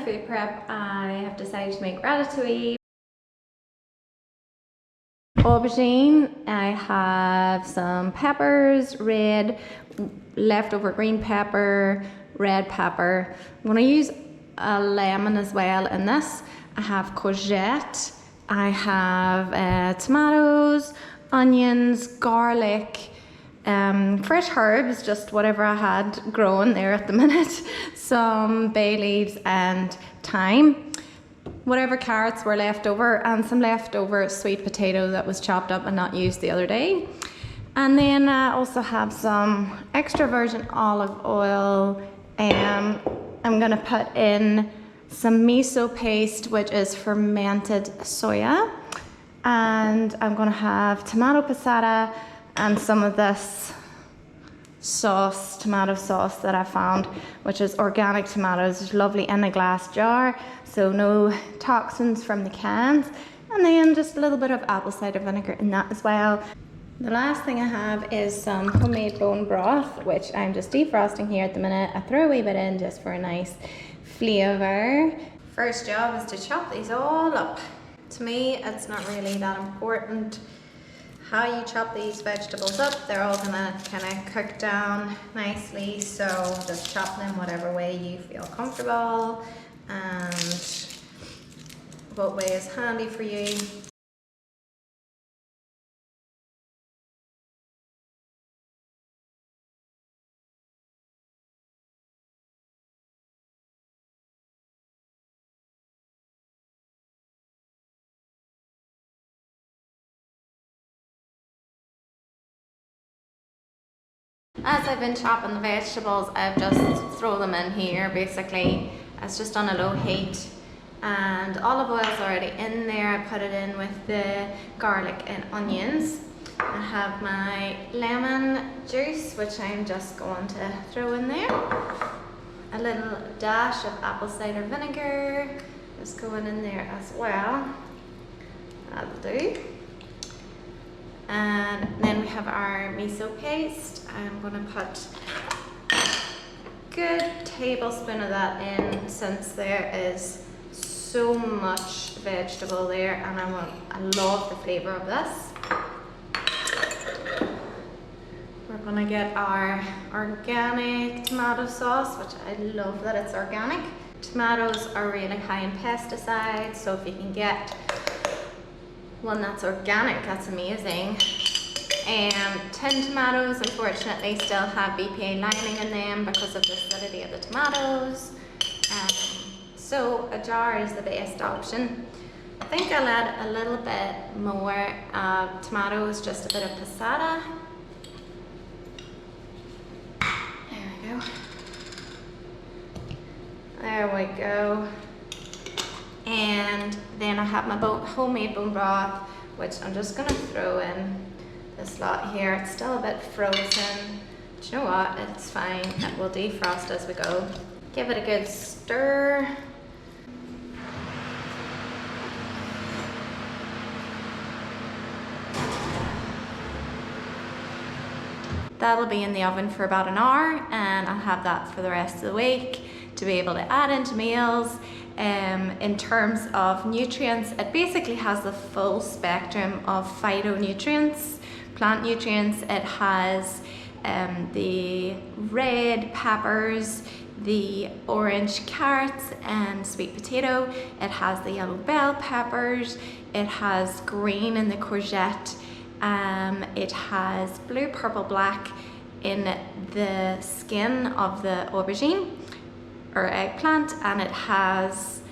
food prep, I have decided to make ratatouille. Aubergine, I have some peppers, red, leftover green pepper, red pepper. I'm going to use a lemon as well in this. I have courgette, I have tomatoes, onions, garlic, fresh herbs, just whatever I had growing there at the minute, some bay leaves and thyme, whatever carrots were left over, and some leftover sweet potato that was chopped up and not used the other day. And then I also have some extra virgin olive oil. I'm gonna put in some miso paste, which is fermented soya, and I'm gonna have tomato passata and some of this sauce, tomato sauce that I found, which is organic tomatoes. It's lovely in a glass jar, so no toxins from the cans. And then just a little bit of apple cider vinegar in that as well. The last thing I have is some homemade bone broth, which I'm just defrosting here at the minute. I throw a wee bit in just for a nice flavour. First job is to chop these all up. To me, it's not really that important how you chop these vegetables up. They're all gonna kind of cook down nicely, so just chop them whatever way you feel comfortable and what way is handy for you. As I've been chopping the vegetables, I've just thrown them in here basically. It's just on a low heat, and olive oil's already in there. I put it in with the garlic and onions. I have my lemon juice, which I'm just going to throw in there. A little dash of apple cider vinegar just going in there as well. That'll do. And then we have our miso paste. I'm going to put a good tablespoon of that in, since there is so much vegetable there, and I love the flavour of this. We're going to get our organic tomato sauce, which I love that it's organic. Tomatoes are really high in pesticides, so if you can get one that's organic, that's amazing. Tin tomatoes unfortunately still have BPA lining in them because of the acidity of the tomatoes, so a jar is the best option. I think I'll add a little bit more tomatoes, just a bit of passata. There we go. There we go. And then I have my homemade bone broth, which I'm just going to throw in this lot here. It's still a bit frozen, but you know what, it's fine. It will defrost as we go. Give it a good stir. That'll be in the oven for about an hour, and I'll have that for the rest of the week to be able to add into meals. In terms of nutrients, it basically has the full spectrum of phytonutrients, plant nutrients. It has the red peppers, the orange carrots and sweet potato. It has the yellow bell peppers. It has green in the courgette. It has blue, purple, black in the skin of the aubergine or eggplant, and it has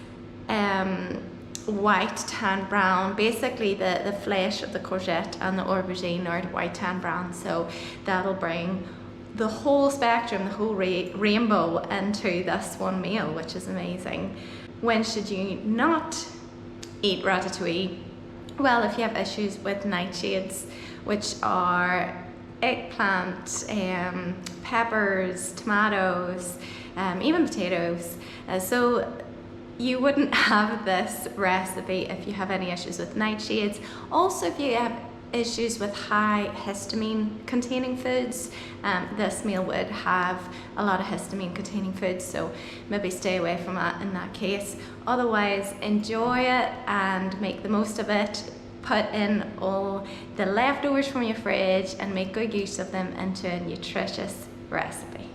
white, tan, brown. Basically the flesh of the courgette and the aubergine are white, tan, brown, so that'll bring the whole spectrum, the whole rainbow into this one meal, which is amazing. When should you not eat ratatouille? Well, if you have issues with nightshades, which are eggplant, peppers, tomatoes, even potatoes, so you wouldn't have this recipe if you have any issues with nightshades. Also, if you have issues with high histamine containing foods, this meal would have a lot of histamine containing foods, so maybe stay away from that in that case. Otherwise, enjoy it and make the most of it. Put in all the leftovers from your fridge and make good use of them into a nutritious recipe.